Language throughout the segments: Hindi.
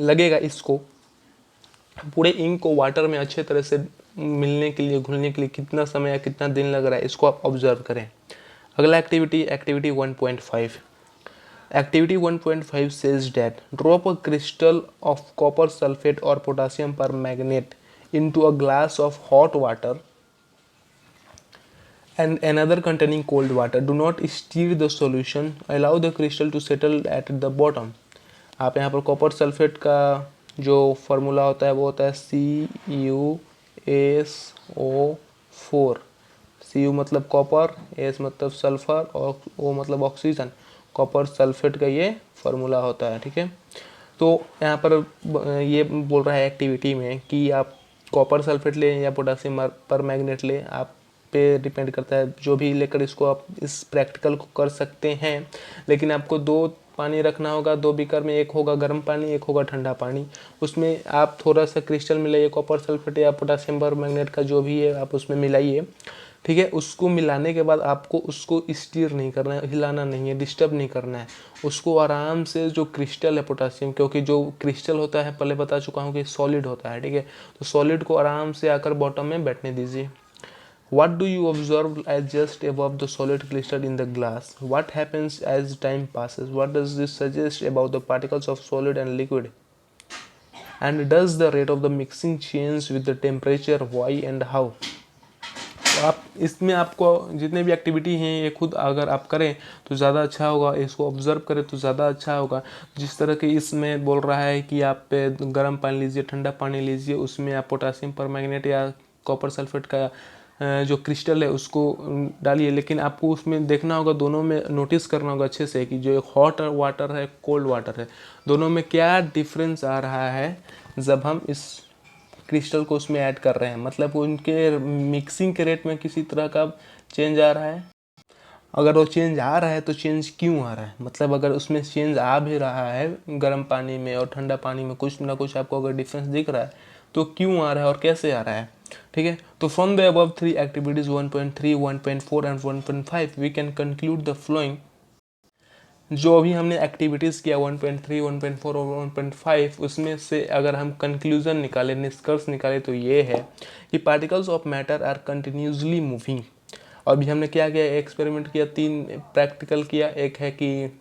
लगेगा इसको पूरे इंक को वाटर में अच्छे तरह से मिलने के लिए, घुलने के लिए कितना समय या कितना दिन लग रहा है, इसको आप ऑब्जर्व करें। अगला activity 1.5। Activity 1.5 says that drop a crystal of copper sulfate or potassium permanganate into a glass of hot water and another containing cold water. Do not stir the solution. Allow the crystal to settle at the bottom. आप यहाँ पर कॉपर सल्फेट का जो फार्मूला होता है वो होता है CuSO4। Cu मतलब कॉपर, S मतलब सल्फर और O मतलब ऑक्सीजन। कॉपर सल्फेट का ये फार्मूला होता है, ठीक है। तो यहाँ पर ये बोल रहा है एक्टिविटी में कि आप कॉपर सल्फेट लें या पोटासियम परमैंगनेट लें, आप पे डिपेंड करता है। जो भी लेकर इसको आप इस प्रैक्टिकल को कर सकते हैं, लेकिन आपको 2 पानी रखना होगा। 2 बीकर में, एक होगा गर्म पानी, एक होगा ठंडा पानी। उसमें आप थोड़ा सा क्रिस्टल मिलाइए, कॉपर सल्फेट या पोटासियम परमैंगनेट का जो भी है आप उसमें मिलाइए, ठीक है। उसको मिलाने के बाद आपको उसको स्टीर नहीं करना है, हिलाना नहीं है, डिस्टर्ब नहीं करना है। उसको आराम से जो क्रिस्टल है पोटासियम, क्योंकि जो क्रिस्टल होता है पहले बता चुका हूँ कि सॉलिड होता है, ठीक है। तो सॉलिड को आराम से आकर बॉटम में बैठने दीजिए। What do you observe as just above the solid crystal in the glass? What happens as time passes? What does this suggest about the particles of solid and liquid? And does the rate of the mixing change with the temperature? Why and how? तो आप इसमें आपको जितने भी एक्टिविटी हैं ये खुद अगर आप करें तो ज़्यादा अच्छा होगा, इसको ऑब्जर्व करें तो ज़्यादा अच्छा होगा। जिस तरह के इसमें बोल रहा है कि आप गर्म पानी लीजिए, ठंडा पानी लीजिए, उसमें आप पोटासियम परमैंगनेट या कॉपर सल्फेट का जो क्रिस्टल है उसको डालिए। लेकिन आपको उसमें देखना होगा, दोनों में नोटिस करना होगा अच्छे से कि जो हॉट वाटर है, कोल्ड वाटर है, दोनों में क्या डिफरेंस आ रहा है जब हम इस क्रिस्टल को उसमें ऐड कर रहे हैं। मतलब उनके मिक्सिंग के रेट में किसी तरह का चेंज आ रहा है। अगर वो चेंज आ रहा है तो चेंज क्यों आ रहा है, मतलब अगर उसमें चेंज आ भी रहा है गर्म पानी में और ठंडा पानी में कुछ ना कुछ आपको अगर डिफरेंस दिख रहा है तो क्यों आ रहा है और कैसे आ रहा है, ठीक है। तो from the above 3 activities 1.3, 1.4 and 1.5 we can conclude the following. जो अभी हमने एक्टिविटीज़ किया 1.3, 1.4 और 1.5, उसमें से अगर हम कंक्लूजन निकालें, निष्कर्ष निकालें, तो ये है कि particles of matter are continuously moving. और अभी हमने क्या किया, एक्सपेरिमेंट किया, 3 प्रैक्टिकल किया। एक है कि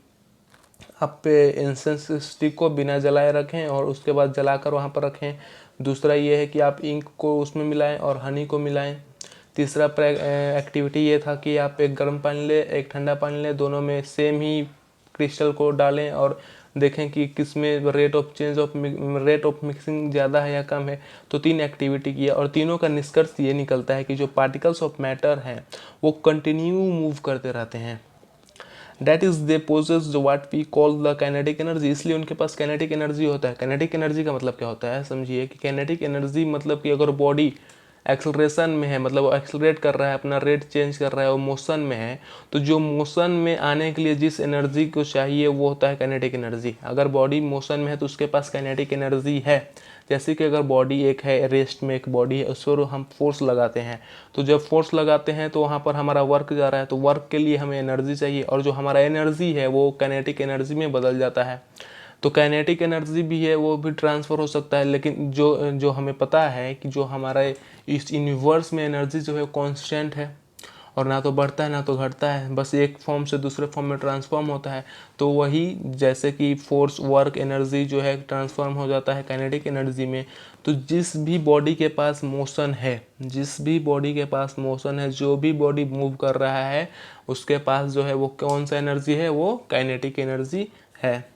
आप इंसेंस स्टिक को बिना जलाए रखें और उसके बाद जलाकर वहाँ पर रखें। दूसरा ये है कि आप इंक को उसमें मिलाएं और हनी को मिलाएं। तीसरा एक्टिविटी ये था कि आप एक गर्म पानी लें, एक ठंडा पानी लें, दोनों में सेम ही क्रिस्टल को डालें और देखें कि किस में रेट ऑफ मिक्सिंग ज़्यादा है या कम है। तो 3 एक्टिविटी किया और तीनों का निष्कर्ष ये निकलता है कि जो पार्टिकल्स ऑफ मैटर हैं वो कंटिन्यू मूव करते रहते हैं। That is they possess what we call the kinetic energy। इसलिए उनके पास kinetic energy होता है। kinetic energy का मतलब क्या होता है, समझिए कि kinetic energy मतलब कि अगर बॉडी एक्सलरेशन में है, मतलब वो एक्सलरेट कर रहा है, अपना रेट चेंज कर रहा है, वो मोशन में है, तो जो मोशन में आने के लिए जिस एनर्जी को चाहिए वो होता है काइनेटिक एनर्जी। अगर बॉडी मोशन में है तो उसके पास काइनेटिक एनर्जी है। जैसे कि अगर बॉडी एक है, रेस्ट में एक बॉडी है, उस पर हम फोर्स लगाते हैं, तो जब फोर्स लगाते हैं तो वहाँ पर हमारा वर्क जा रहा है, तो वर्क के लिए हमें एनर्जी चाहिए, और जो हमारा एनर्जी है वो काइनेटिक एनर्जी में बदल जाता है। तो काइनेटिक एनर्जी भी है, वो भी ट्रांसफ़र हो सकता है। लेकिन जो हमें पता है कि जो हमारा इस यूनिवर्स में एनर्जी जो है कांस्टेंट है, और ना तो बढ़ता है ना तो घटता है, बस एक फॉर्म से दूसरे फॉर्म में ट्रांसफॉर्म होता है। तो वही जैसे कि फोर्स, वर्क, एनर्जी जो है ट्रांसफॉर्म हो जाता है काइनेटिक एनर्जी में। तो जिस भी बॉडी के पास मोशन है, जो भी बॉडी मूव कर रहा है, उसके पास जो है वो कौन सा एनर्जी है, वो काइनेटिक एनर्जी है।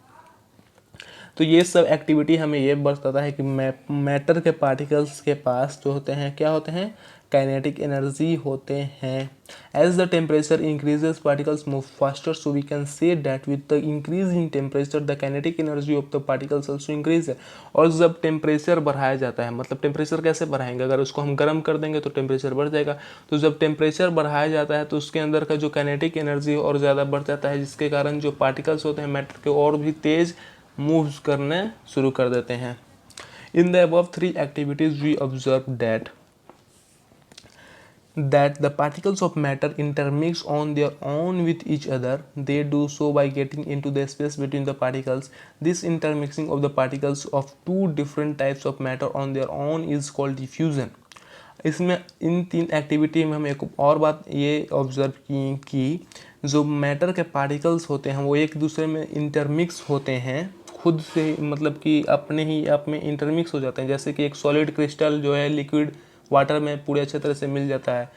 तो ये सब एक्टिविटी हमें ये बताता है कि मैटर के पार्टिकल्स के पास जो होते हैं, क्या होते हैं, काइनेटिक एनर्जी होते हैं। As the temperature increases particles move faster, so we can say that with the increase in temperature the kinetic energy of the particles also increase है। और जब टेम्परेचर बढ़ाया जाता है, मतलब टेम्परेचर कैसे बढ़ाएंगे, अगर उसको हम गर्म कर देंगे तो टेम्परेचर बढ़ जाएगा। तो जब टेम्परेचर बढ़ाया जाता है तो उसके अंदर का जो काइनेटिक एनर्जी और ज़्यादा बढ़ जाता है, जिसके कारण जो पार्टिकल्स होते हैं मैटर के और भी तेज़ मूव्स करने शुरू कर देते हैं। In the above 3 activities we observe that that the particles of matter intermix on their own with each other. They do so by getting into the space between the particles. This intermixing of the particles of two different types of matter on their own is called diffusion. इसमें इन तीन एक्टिविटी में हम एक और बात ये ऑब्जर्व की कि जो मैटर के पार्टिकल्स होते हैं वो एक दूसरे में इंटरमिक्स होते हैं खुद से, मतलब कि अपने ही आप में इंटरमिक्स हो जाते हैं। जैसे कि एक सॉलिड क्रिस्टल जो है लिक्विड वाटर में पूरे अच्छे तरह से मिल जाता है।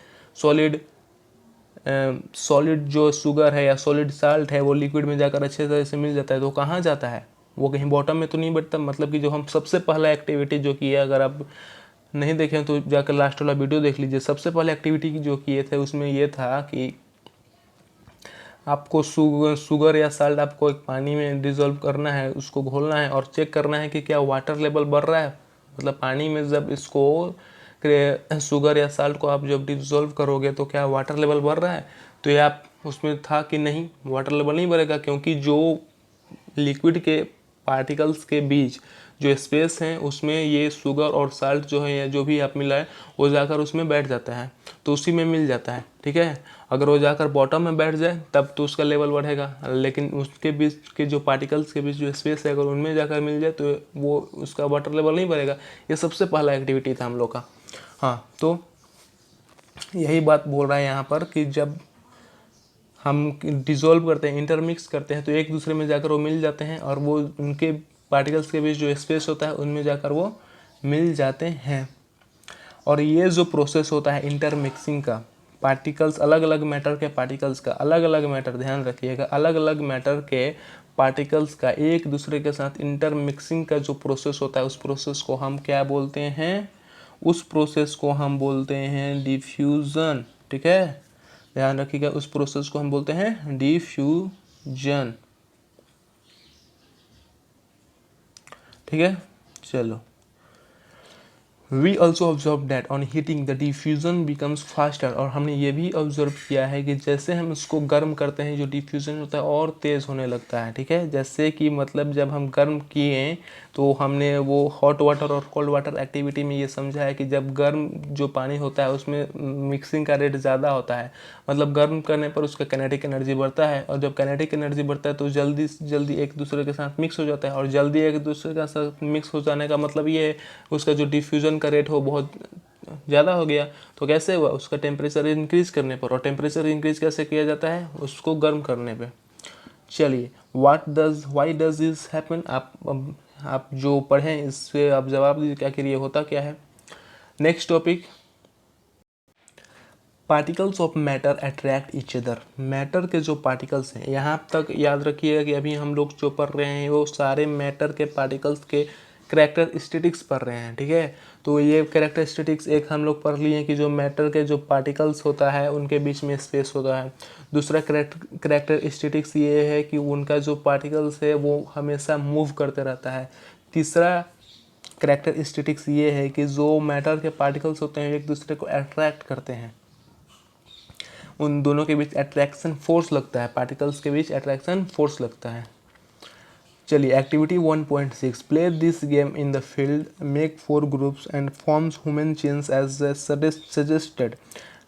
सॉलिड जो शुगर है या सॉलिड साल्ट है वो लिक्विड में जाकर अच्छे तरह से मिल जाता है। तो कहाँ जाता है वो, कहीं बॉटम में तो नहीं बैठता। मतलब कि जो हम सबसे पहला एक्टिविटी जो किया, अगर आप नहीं देखें तो जाकर लास्ट वाला वीडियो देख लीजिए। सबसे पहले एक्टिविटी जो किए थे उसमें ये था कि आपको शुगर या साल्ट आपको एक पानी में डिज़ोल्व करना है, उसको घोलना है और चेक करना है कि क्या वाटर लेवल बढ़ रहा है। मतलब पानी में जब इसको शुगर या साल्ट को आप जब डिज़ोल्व करोगे तो क्या वाटर लेवल बढ़ रहा है। तो ये आप उसमें था कि नहीं, वाटर लेवल नहीं बढ़ेगा, क्योंकि जो लिक्विड के पार्टिकल्स के बीच जो स्पेस है उसमें ये शुगर और साल्ट जो है या जो भी आप मिला है वो जाकर उसमें बैठ जाता है, तो उसी में मिल जाता है। ठीक है, अगर वो जाकर बॉटम में बैठ जाए तब तो उसका लेवल बढ़ेगा, लेकिन उसके बीच के जो पार्टिकल्स के बीच जो स्पेस है अगर उनमें जाकर मिल जाए तो वो उसका वाटर लेवल नहीं बढ़ेगा। ये सबसे पहला एक्टिविटी था हम लोग का। हाँ, तो यही बात बोल रहा है यहाँ पर कि जब हम डिज़ोल्व करते हैं, इंटरमिक्स करते हैं, तो एक दूसरे में जाकर वो मिल जाते हैं और वो उनके पार्टिकल्स के बीच जो स्पेस होता है उनमें जाकर वो मिल जाते हैं। और ये जो प्रोसेस होता है इंटरमिक्सिंग का, पार्टिकल्स अलग अलग मैटर के पार्टिकल्स का, अलग अलग मैटर, ध्यान रखिएगा, अलग अलग मैटर के पार्टिकल्स का एक दूसरे के साथ इंटरमिक्सिंग का जो प्रोसेस होता है उस प्रोसेस को हम क्या बोलते हैं, उस प्रोसेस को हम बोलते हैं डिफ्यूज़न। ठीक है, ध्यान रखिएगा, उस प्रोसेस को हम बोलते हैं डिफ्यूजन। ठीक है, चलो। We also observe that on heating the diffusion becomes faster। और हमने ये भी ऑब्जर्व किया है कि जैसे हम इसको गर्म करते हैं जो डिफ्यूज़न होता है और तेज़ होने लगता है। ठीक है, जैसे कि मतलब जब हम गर्म किए तो हमने वो हॉट वाटर और कोल्ड वाटर एक्टिविटी में ये समझा है कि जब गर्म जो पानी होता है उसमें मिक्सिंग का रेट ज़्यादा होता है, मतलब गर्म करने पर उसका काइनेटिक एनर्जी बढ़ता है, और जब काइनेटिक एनर्जी बढ़ता है तो जल्दी से जल्दी एक दूसरे के साथ मिक्स हो जाता है, और जल्दी एक दूसरे के साथ मिक्स हो जाने का मतलब ये है उसका जो डिफ्यूज़न का रेट हो बहुत ज़्यादा हो गया। तो कैसे हुआ, उसका टेम्परेचर इंक्रीज़ करने पर, और टेम्परेचर इंक्रीज़ कैसे किया जाता है, उसको गर्म करने पे। चलिए, वाई डज दिस हैपन, आप जो पढ़ें इससे आप जवाब दीजिए कि आखिर ये होता क्या है। Next topic, particles of matter attract each other. Matter के जो पार्टिकल्स हैं, यहाँ तक याद रखिएगा कि अभी हम लोग जो पढ़ रहे हैं वो सारे मैटर के पार्टिकल्स के कैरेक्टरिस्टिक्स पढ़ रहे हैं। ठीक है, तो ये कैरेक्टरिस्टिक्स एक हम लोग पढ़ लिए कि जो मैटर के जो पार्टिकल्स होता है उनके बीच में स्पेस होता है। दूसरा कैरेक्टरिस्टिक्स ये है कि उनका जो पार्टिकल्स है वो हमेशा मूव करते रहता है। तीसरा कैरेक्टरिस्टिक्स ये है कि जो मैटर के पार्टिकल्स होते हैं एक दूसरे को अट्रैक्ट करते हैं, उन दोनों के बीच अट्रैक्शन फोर्स लगता है, पार्टिकल्स के बीच अट्रैक्शन फोर्स लगता है। चलिए, activity 1.6, play this game in the field, make 4 groups and forms human chains as suggested.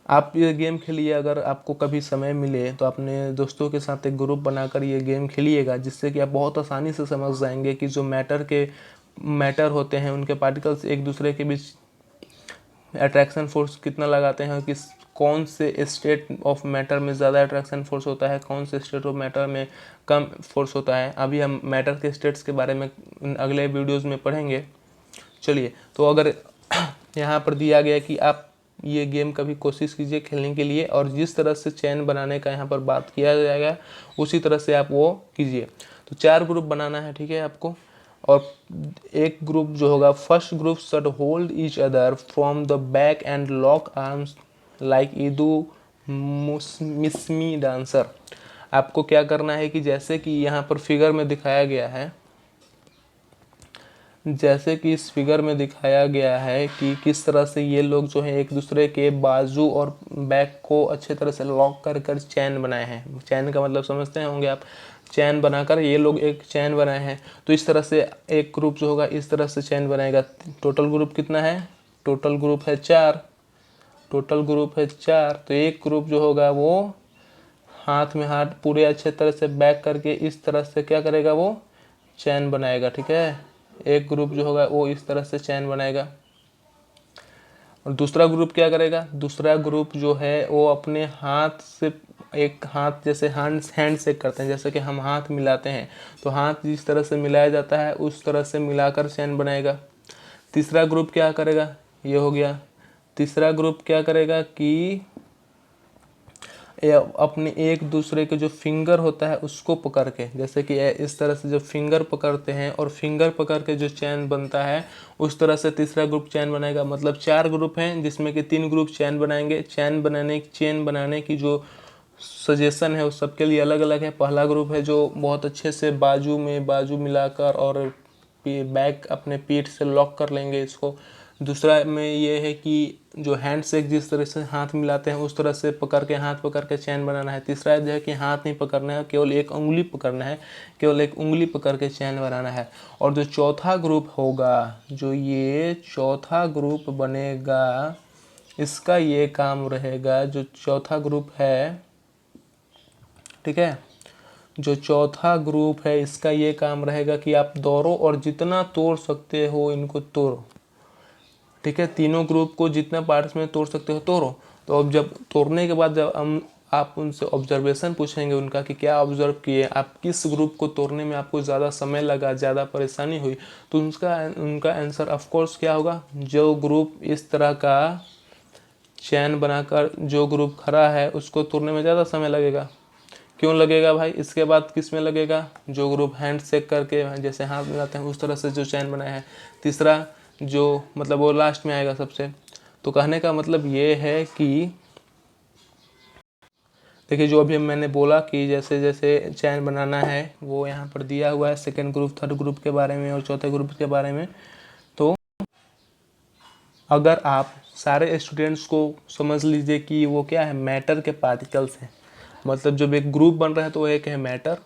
आप ये गेम खेलिए, अगर आपको कभी समय मिले तो अपने दोस्तों के साथ एक ग्रुप बनाकर ये गेम खेलिएगा, जिससे कि आप बहुत आसानी से समझ जाएंगे कि जो मैटर होते हैं उनके पार्टिकल्स एक दूसरे के बीच अट्रैक्शन फोर्स कितना लगाते हैं, किस कौन से स्टेट ऑफ मैटर में ज़्यादा अट्रैक्शन फोर्स होता है, कौन से स्टेट ऑफ मैटर में कम फोर्स होता है। अभी हम मैटर के स्टेट्स के बारे में अगले वीडियोस में पढ़ेंगे। चलिए, तो अगर यहाँ पर दिया गया कि आप ये गेम कभी कोशिश कीजिए खेलने के लिए, और जिस तरह से चैन बनाने का यहाँ पर बात किया जाएगा उसी तरह से आप वो कीजिए। तो 4 ग्रुप बनाना है, ठीक है आपको, और एक ग्रुप जो होगा, first group should hold each other from the back and lock arms like ईदू Mishmi dancer. आपको क्या करना है कि जैसे कि यहाँ पर फिगर में दिखाया गया है, जैसे कि इस फिगर में दिखाया गया है कि किस तरह से ये लोग जो है एक दूसरे के बाजू और बैक को अच्छे तरह से लॉक कर कर चैन बनाए हैं। चैन का मतलब समझते होंगे आप, चैन बनाकर ये लोग एक चैन बनाए हैं। तो इस तरह से एक ग्रुप जो होगा इस तरह से चैन बनाएगा। टोटल ग्रुप कितना है, टोटल ग्रुप है 4। टोटल ग्रुप है 4, तो एक ग्रुप जो होगा वो हाथ में हाथ पूरे अच्छे तरह से बैक करके इस तरह से क्या करेगा, वो चैन बनाएगा। ठीक है, एक ग्रुप जो होगा वो इस तरह से चैन बनाएगा। और दूसरा ग्रुप क्या करेगा, दूसरा ग्रुप जो है वो अपने हाथ से एक हाथ जैसे हैंड शेक करते हैं, जैसे कि हम हाथ मिलाते हैं, तो हाथ जिस तरह से मिलाया जाता है उस तरह से मिलाकर चैन बनाएगा। तीसरा ग्रुप क्या करेगा, ये हो गया। तीसरा ग्रुप क्या करेगा कि अपने एक दूसरे के जो फिंगर होता है उसको पकड़ के, जैसे कि इस तरह से जब फिंगर पकड़ते हैं और फिंगर पकड़ के जो चैन बनता है उस तरह से तीसरा ग्रुप चैन बनाएगा। मतलब 4 ग्रुप हैं जिसमें कि 3 ग्रुप चैन बनाएंगे। चैन बनाने की जो सजेशन है उस सबके लिए अलग अलग है। पहला ग्रुप है जो बहुत अच्छे से बाजू मिलाकर और बैक अपने पीठ से लॉक कर लेंगे इसको। दूसरा में ये है कि जो हैंड शेक जिस तरह से हाथ मिलाते हैं उस तरह से हाथ पकड़ के चैन बनाना है। तीसरा जो है कि हाथ नहीं पकड़ना है, केवल एक उंगली पकड़ना है, केवल एक उंगली पकड़ के चैन बनाना है। और जो चौथा ग्रुप होगा, जो ये चौथा ग्रुप बनेगा, इसका ये काम रहेगा, जो चौथा ग्रुप है, ठीक है, जो चौथा ग्रुप है इसका ये काम रहेगा कि आप दौड़ो और जितना तोड़ सकते हो इनको तोड़ो। ठीक है, तीनों ग्रुप को जितना पार्ट्स में तोड़ सकते हो तोड़ो। तो अब जब तोड़ने के बाद जब हम आप उनसे ऑब्जर्वेशन पूछेंगे उनका कि क्या ऑब्जर्व किए, आप किस ग्रुप को तोड़ने में आपको ज़्यादा समय लगा, ज़्यादा परेशानी हुई, तो उनका आंसर ऑफ कोर्स क्या होगा, जो ग्रुप इस तरह का चैन बनाकर जो ग्रुप खड़ा है उसको तोड़ने में ज़्यादा समय लगेगा। क्यों लगेगा भाई, इसके बाद किस में लगेगा, जो ग्रुप हैंड शेक करके जैसे हाथ मिलाते हैं उस तरह से जो चैन बनाया है। तीसरा जो मतलब वो लास्ट में आएगा सबसे। तो कहने का मतलब ये है कि देखिए जो अभी मैंने बोला कि जैसे जैसे चैन बनाना है वो यहाँ पर दिया हुआ है सेकेंड ग्रुप, थर्ड ग्रुप के बारे में और चौथे ग्रुप के बारे में। तो अगर आप सारे स्टूडेंट्स को समझ लीजिए कि वो क्या है, मैटर के पार्टिकल्स हैं। मतलब जब एक ग्रुप बन रहा है तो वो एक है मैटर,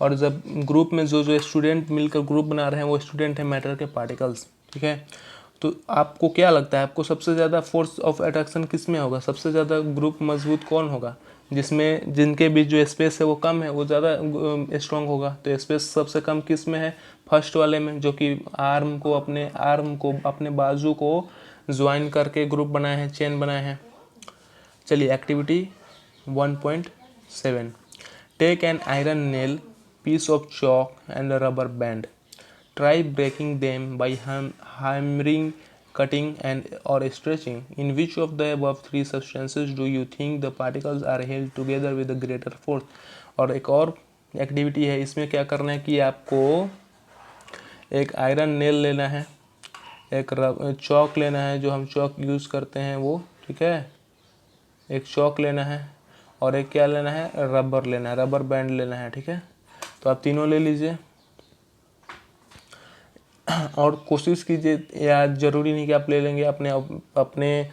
और जब ग्रुप में जो जो स्टूडेंट मिलकर ग्रुप बना रहे हैं वो स्टूडेंट है मैटर के पार्टिकल्स। ठीक है, तो आपको क्या लगता है, आपको सबसे ज़्यादा फोर्स ऑफ अट्रैक्शन किस में होगा, सबसे ज़्यादा ग्रुप मजबूत कौन होगा, जिनके बीच जो स्पेस है वो कम है वो ज़्यादा स्ट्रॉन्ग होगा। तो स्पेस सबसे कम किस में है, फर्स्ट वाले में, जो कि आर्म को अपने बाजू को ज्वाइन करके ग्रुप बनाए हैं, चेन बनाए हैं। चलिए activity 1.7, take an iron nail, piece of chalk and a rubber band. Try breaking them by hammering, cutting and or stretching. In which of the above 3 substances do you think the particles are held together with a greater force? और एक और एक्टिविटी है, इसमें क्या करना है कि आपको एक आयरन नेल लेना है, एक चौक लेना है, जो हम चौक यूज़ करते हैं वो, ठीक है, एक चौक लेना है और एक क्या लेना है, रबर लेना है, रबर बैंड लेना है। ठीक है, तो आप तीनों ले लीजिए और कोशिश कीजिए, या ज़रूरी नहीं कि आप ले लेंगे, अपने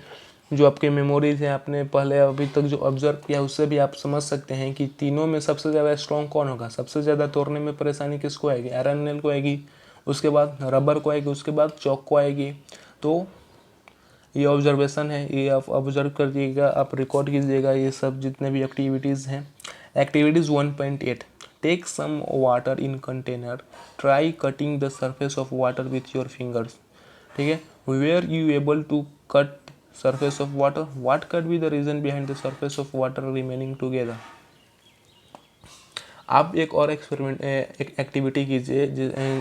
जो आपके मेमोरीज हैं, आपने पहले अभी तक जो ऑब्जर्व किया उससे भी आप समझ सकते हैं कि तीनों में सबसे ज़्यादा स्ट्रॉन्ग कौन होगा, सबसे ज़्यादा तोड़ने में परेशानी किसको आएगी, आयरन नेल को आएगी, उसके बाद रबर को आएगी, उसके बाद चौक को आएगी। तो ये ऑब्जर्वेशन है, ये आप ऑब्जर्व कर दीजिएगा, आप रिकॉर्ड कीजिएगा ये सब जितने भी एक्टिविटीज़ हैं। Activities 1.8, take some water in container, try cutting the surface of water with your fingers. ठीक है, were you able to cut surface of water, what can be the reason behind the surface of water remaining together. आप एक और एक एक्टिविटी कीजिए,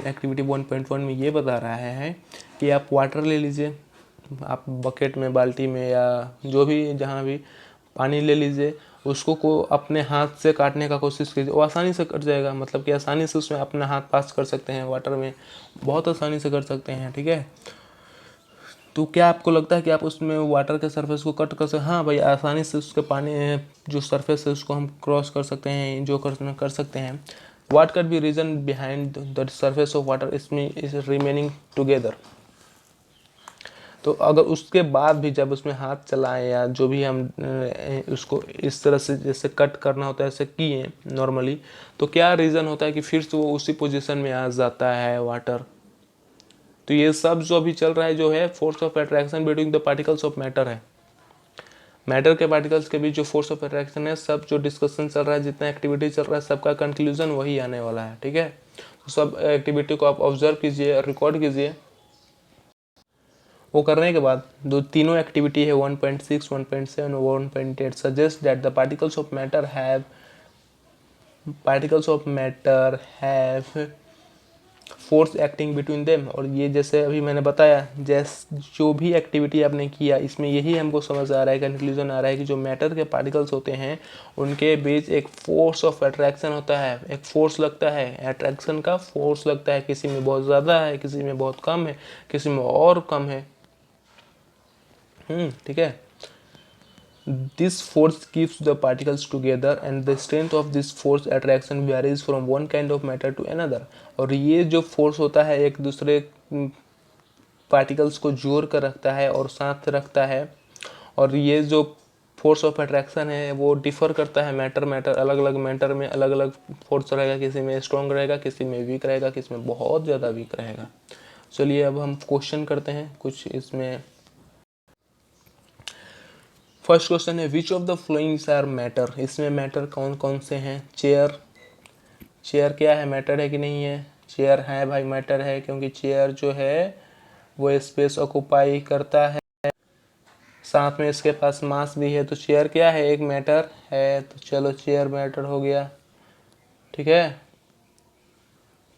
एक्टिविटी 1.1 में ये बता रहा है कि आप वाटर ले लीजिए, आप बकेट में, बाल्टी में या जो भी जहाँ भी पानी ले लीजिए, उसको अपने हाथ से काटने का कोशिश कीजिए, वो आसानी से कट जाएगा। मतलब कि आसानी से उसमें अपना हाथ पास कर सकते हैं, वाटर में बहुत आसानी से कर सकते हैं। ठीक है, तो क्या आपको लगता है कि आप उसमें वाटर के सरफेस को कट कर सकते हैं? हाँ भाई, आसानी से उसके पानी जो सरफेस है उसको हम क्रॉस कर सकते हैं, जो कर सकते हैं। What can be reason behind the surface of water is remaining together. तो अगर उसके बाद भी जब उसमें हाथ चलाएं या जो भी हम उसको इस तरह से जैसे कट करना होता है ऐसे किए नॉर्मली, तो क्या रीज़न होता है कि फिर से वो उसी पोजीशन में आ जाता है वाटर। तो ये सब जो अभी चल रहा है जो है force of attraction between the particles of matter है। मैटर के पार्टिकल्स के बीच जो फोर्स ऑफ अट्रैक्शन है, सब जो डिस्कशन चल रहा है, जितना एक्टिविटी चल रहा है, सबका कंक्लूजन वही आने वाला है, ठीक है। तो सब एक्टिविटी को आप ऑब्जर्व कीजिए, रिकॉर्ड कीजिए। वो करने के बाद जो तीनों एक्टिविटी है 1.6, 1.7 और 1.8 suggest that the particles of matter have force acting between them. और ये जैसे अभी मैंने बताया, जो भी एक्टिविटी आपने किया, इसमें यही हमको समझ आ रहा है, कंक्लूजन आ रहा है कि जो मैटर के पार्टिकल्स होते हैं उनके बीच एक फोर्स ऑफ अट्रैक्शन होता है, एक फोर्स लगता है, अट्रैक्शन का फोर्स लगता है। किसी में बहुत ज़्यादा है, किसी में बहुत कम है, किसी में और कम है, ठीक है। This force keeps the particles together and the strength of this force attraction varies from one kind of matter to another। और ये जो फोर्स होता है एक दूसरे पार्टिकल्स को जोड़ कर रखता है और साथ रखता है। और ये जो फोर्स ऑफ अट्रैक्शन है वो डिफर करता है मैटर अलग अलग मैटर में अलग अलग फोर्स रहेगा, किसी में स्ट्रॉन्ग रहेगा, किसी में वीक रहेगा, किसी में बहुत ज़्यादा वीक रहेगा। चलिए अब हम क्वेश्चन करते हैं कुछ इसमें। फर्स्ट क्वेश्चन है which of the followings are matter. इसमें मैटर कौन कौन से हैं। चेयर क्या है, मैटर है कि नहीं है। चेयर है भाई, मैटर है, क्योंकि चेयर जो है वो स्पेस ऑक्यूपाई करता है, साथ में इसके पास मास भी है, तो चेयर क्या है, एक मैटर है। तो चलो चेयर मैटर हो गया, ठीक है,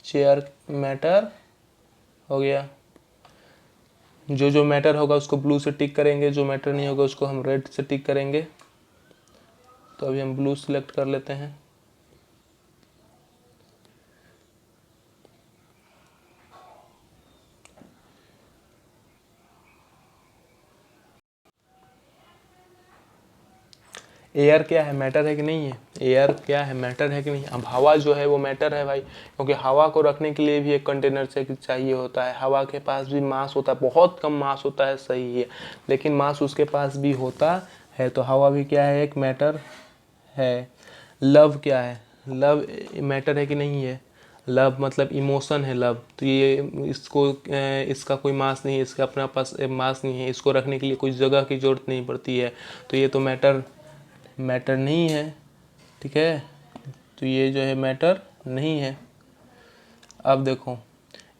चेयर मैटर हो गया। जो मैटर होगा उसको ब्लू से टिक करेंगे, जो मैटर नहीं होगा उसको हम रेड से टिक करेंगे। तो अभी हम ब्लू सिलेक्ट कर लेते हैं। एयर क्या है, मैटर है कि नहीं है। एयर क्या है, मैटर है कि नहीं। अब हवा जो है वो मैटर है भाई, क्योंकि हवा को रखने के लिए भी एक कंटेनर चाहिए होता है। हवा के पास भी मास होता है, बहुत कम मास होता है, सही है, लेकिन मास उसके पास भी होता है। तो हवा भी क्या है, एक मैटर है। लव क्या है, लव मैटर है कि नहीं है। लव मतलब इमोशन है लव, तो ये इसका कोई मास नहीं है, इसका अपना पास मास नहीं है, इसको रखने के लिए कोई जगह की जरूरत नहीं पड़ती है, तो ये तो मैटर नहीं है, ठीक है। तो ये जो है मैटर नहीं है। अब देखो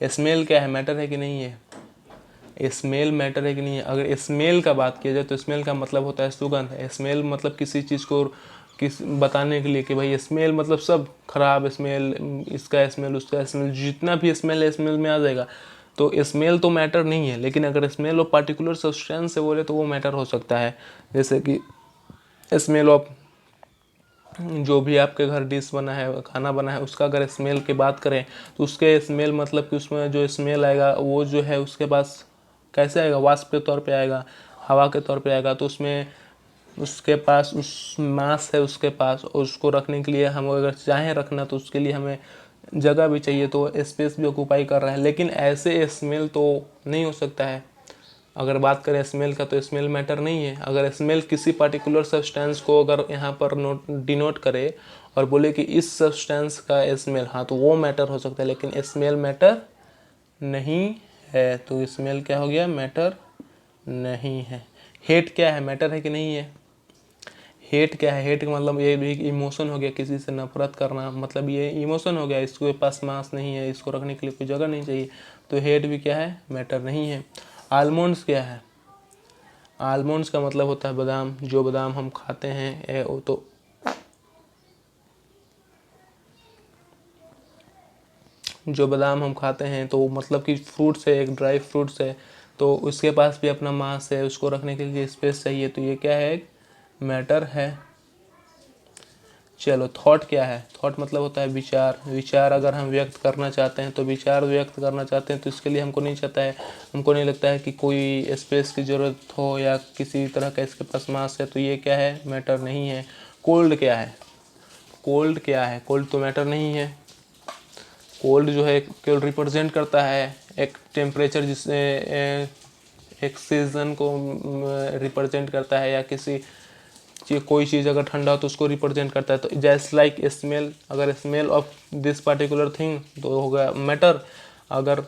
स्मेल क्या है, मैटर है कि नहीं है। स्मेल मैटर है कि नहीं है। अगर स्मेल का बात किया जाए तो स्मेल का मतलब होता है सुगंध। स्मेल मतलब किसी चीज़ को बताने के लिए कि भाई स्मेल मतलब सब खराब स्मेल, इसका स्मेल, उसका स्मेल, जितना भी स्मेल है स्मेल में आ जाएगा। तो स्मेल तो मैटर नहीं है, लेकिन अगर स्मेल और पार्टिकुलर सब्सटेंस से बोले तो वो मैटर हो सकता है। जैसे कि स्मेल ऑफ जो भी आपके घर डिश बना है, खाना बना है, उसका अगर स्मेल की बात करें तो उसके स्मेल मतलब कि उसमें जो स्मेल आएगा वो जो है उसके पास कैसे आएगा, वाष्प के तौर पे आएगा, हवा के तौर पे आएगा। तो उसमें उसके पास उस मास है उसके पास, और उसको रखने के लिए हम अगर चाहें रखना तो उसके लिए हमें जगह भी चाहिए, तो स्पेस भी ऑक्यूपाई कर रहा है। लेकिन ऐसे स्मेल तो नहीं हो सकता है। अगर बात करें स्मेल का तो स्मेल मैटर नहीं है। अगर स्मेल किसी पर्टिकुलर सब्सटेंस को अगर यहाँ पर डिनोट करे और बोले कि इस सब्सटेंस का स्मेल, हाँ तो वो मैटर हो सकता है, लेकिन स्मेल मैटर नहीं है। तो स्मेल क्या हो गया, मैटर नहीं है। हेट क्या है, मैटर है कि नहीं है। हेट क्या है, हेट का मतलब ये भी इमोशन हो गया, किसी से नफरत करना, मतलब ये इमोशन हो गया, इसके पास मास नहीं है, इसको रखने के लिए कोई जगह नहीं चाहिए, तो हेट भी क्या है, मैटर नहीं है। आलमंड्स क्या है, आलमंड्स का मतलब होता है बादाम। जो बादाम हम खाते हैं वो तो जो बादाम हम खाते हैं तो मतलब कि फ्रूट्स है, एक ड्राई फ्रूट्स है, तो उसके पास भी अपना मास है, उसको रखने के लिए स्पेस चाहिए, तो ये क्या है, मैटर है। चलो थॉट क्या है, थॉट मतलब होता है विचार। विचार अगर हम व्यक्त करना चाहते हैं तो विचार व्यक्त करना चाहते हैं तो इसके लिए हमको नहीं लगता है कि कोई स्पेस की ज़रूरत हो या किसी तरह का इसके पास मास है, तो ये क्या है, मैटर नहीं है। कोल्ड क्या है, कोल्ड क्या है, कोल्ड तो मैटर नहीं है। कोल्ड जो है केवल रिप्रेजेंट करता है एक टेम्परेचर, जिससे एक सीजन को रिप्रेजेंट करता है, या कोई चीज़ अगर ठंडा हो तो उसको रिप्रेजेंट करता है। तो जैसे लाइक स्मेल, अगर smell of this particular thing तो होगा मैटर। अगर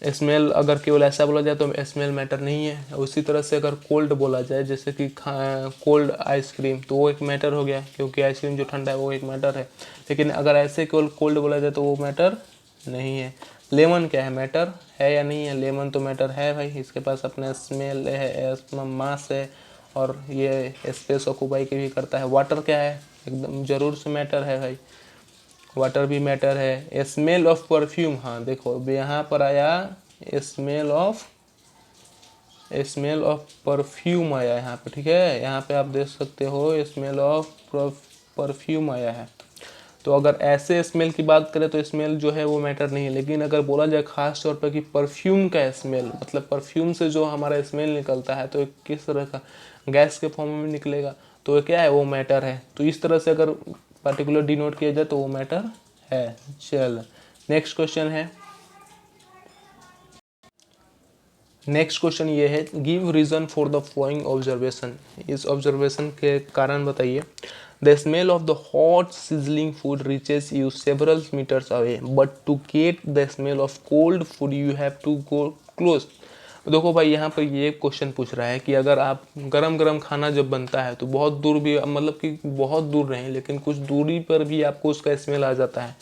स्मेल अगर केवल ऐसा बोला जाए तो स्मेल मैटर नहीं है। उसी तरह से अगर कोल्ड बोला जाए, जैसे कि कोल्ड आइसक्रीम, तो वो एक मैटर हो गया, क्योंकि आइसक्रीम जो ठंडा है वो एक मैटर है। लेकिन अगर ऐसे केवल कोल्ड बोला जाए तो वो मैटर नहीं है। लेमन क्या है, मैटर है या नहीं है? लेमन तो मैटर है भाई, इसके पास अपना स्मेल है, मास है, और ये स्पेस ऑक्यूपाई की भी करता है। वाटर क्या है, एकदम जरूर से मैटर है भाई, वाटर भी मैटर है। स्मेल ऑफ परफ्यूम, हाँ देखो अब यहाँ पर आया स्मेल ऑफ परफ्यूम आया यहाँ पे, ठीक है। यहाँ पे आप देख सकते हो स्मेल ऑफ परफ्यूम आया है। तो अगर ऐसे स्मेल की बात करें तो स्मेल जो है वो मैटर नहीं है। लेकिन अगर बोला जाए खास तौर पर कि परफ्यूम का स्मेल, मतलब परफ्यूम से जो हमारा स्मेल निकलता है तो किस तरह का, गैस के फॉर्म में निकलेगा, तो ये क्या है, वो मैटर है। तो इस तरह से अगर पर्टिकुलर डिनोट किया जाए तो वो मैटर है। चल नेक्स्ट क्वेश्चन है, नेक्स्ट क्वेश्चन ये है, give reason for the following observation. इस ऑब्जर्वेशन के कारण बताइए। The smell of the hot sizzling food reaches you several metres away, but to get the smell of cold food you have to go close. देखो भाई यहाँ पर ये क्वेश्चन पूछ रहा है कि अगर आप गरम गरम खाना जब बनता है तो बहुत दूर भी, मतलब कि बहुत दूर नहीं लेकिन कुछ दूरी पर भी आपको उसका स्मेल आ जाता है।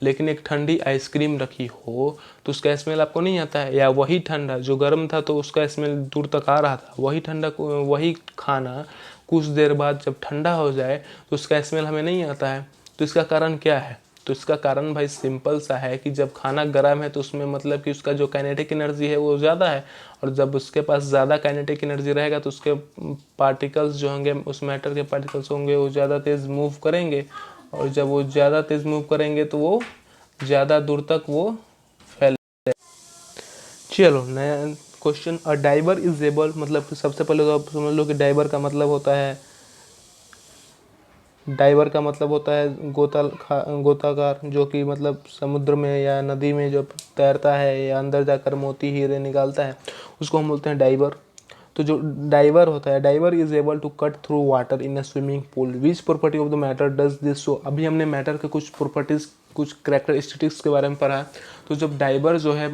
लेकिन एक ठंडी आइसक्रीम रखी हो तो उसका स्मेल आपको नहीं आता है। या वही ठंडा जो गर्म था तो उसका स्मेल दूर तक आ रहा था, वही ठंडा वही खाना कुछ देर बाद जब ठंडा हो जाए तो उसका स्मेल हमें नहीं आता है। तो इसका कारण क्या है? तो इसका कारण भाई सिंपल सा है कि जब खाना गर्म है तो उसमें मतलब कि उसका जो काइनेटिक एनर्जी है वो ज़्यादा है, और जब उसके पास ज़्यादा काइनेटिक एनर्जी रहेगा तो उसके पार्टिकल्स जो होंगे, उस मैटर के पार्टिकल्स होंगे, वो ज़्यादा तेज़ मूव करेंगे, और जब वो ज़्यादा तेज़ मूव करेंगे तो वो ज़्यादा दूर तक वो फैल। चलो नया question, a diver is able, मतलब सबसे पहले तो आप समझ लो कि डाइवर का मतलब होता है, गोताकार, जो कि मतलब समुद्र में या नदी में जो तैरता है या अंदर जाकर मोती हीरे निकालता है, उसको हम बोलते हैं डाइवर। तो जो डाइवर होता है, diver is able to cut through water in a swimming pool, which property of the matter does this show. अभी हमने मैटर के कुछ प्रॉपर्टीज, कुछ कैरेक्टरिस्टिक्स के बारे में पढ़ा। तो जब डाइवर जो है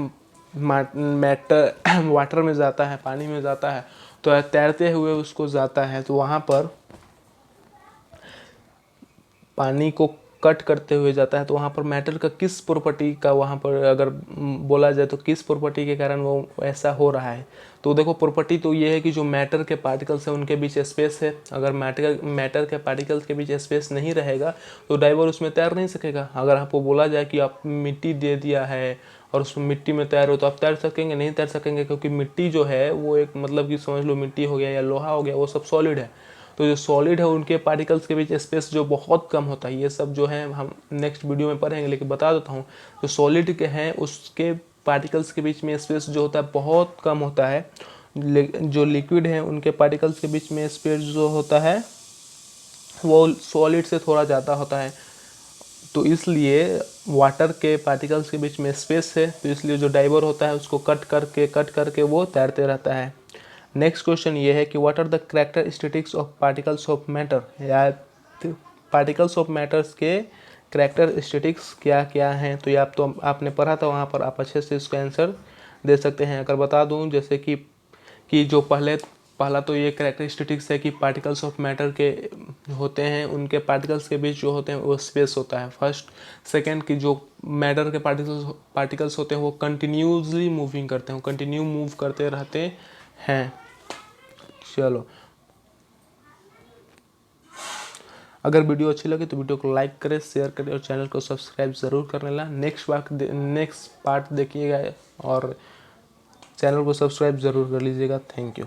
मैटर वाटर में जाता है, पानी में जाता है, तो तैरते हुए उसको जाता है, तो वहाँ पर पानी को कट करते हुए जाता है, तो वहाँ पर मैटर का किस प्रॉपर्टी का, वहाँ पर अगर बोला जाए तो किस प्रॉपर्टी के कारण वो ऐसा हो रहा है। तो देखो प्रॉपर्टी तो ये है कि जो मैटर के पार्टिकल्स हैं उनके बीच स्पेस है। अगर मैटर के पार्टिकल्स के बीच स्पेस नहीं रहेगा तो डाइवर उसमें तैर नहीं सकेगा। अगर आपको बोला जाए कि आप मिट्टी दे दिया है और उस मिट्टी में तैरो, तो आप तैर सकेंगे? नहीं तैर सकेंगे, क्योंकि मिट्टी जो है वो एक, मतलब कि समझ लो मिट्टी हो गया या लोहा हो गया, वो सब सॉलिड है। तो जो सॉलिड है उनके पार्टिकल्स के बीच स्पेस जो बहुत कम होता है, ये सब जो है हम नेक्स्ट वीडियो में पढ़ेंगे, लेकिन बता देता हूँ जो सॉलिड के हैं उसके पार्टिकल्स के बीच में स्पेस जो होता है बहुत कम होता है। जो लिक्विड है उनके पार्टिकल्स के बीच में स्पेस जो होता है वो सॉलिड से थोड़ा ज़्यादा होता है। तो इसलिए वाटर के पार्टिकल्स के बीच में स्पेस है, तो इसलिए जो डाइवर होता है उसको कट करके वो तैरते रहता है। नेक्स्ट क्वेश्चन ये है कि what are the characteristics of particles of matter, या पार्टिकल्स ऑफ मैटर्स के कैरेक्टरिस्टिक्स क्या क्या हैं। तो ये आप तो आपने पढ़ा था, वहाँ पर आप अच्छे से इसका आंसर दे सकते हैं। अगर बता दूँ जैसे कि जो पहला तो ये कैरेक्टरिस्टिक्स है कि पार्टिकल्स ऑफ मैटर के होते हैं, उनके पार्टिकल्स के बीच जो होते हैं वो स्पेस होता है फर्स्ट। सेकंड कि जो मैटर के पार्टिकल्स होते हैं वो कंटिन्यूसली मूविंग करते हैं, कंटिन्यू मूव करते रहते हैं। चलो अगर वीडियो अच्छी लगे तो वीडियो को लाइक करें, शेयर करें और चैनल को सब्सक्राइब ज़रूर करने ला। नेक्स्ट पार्ट देखिएगा और चैनल को सब्सक्राइब ज़रूर कर लीजिएगा। Thank you.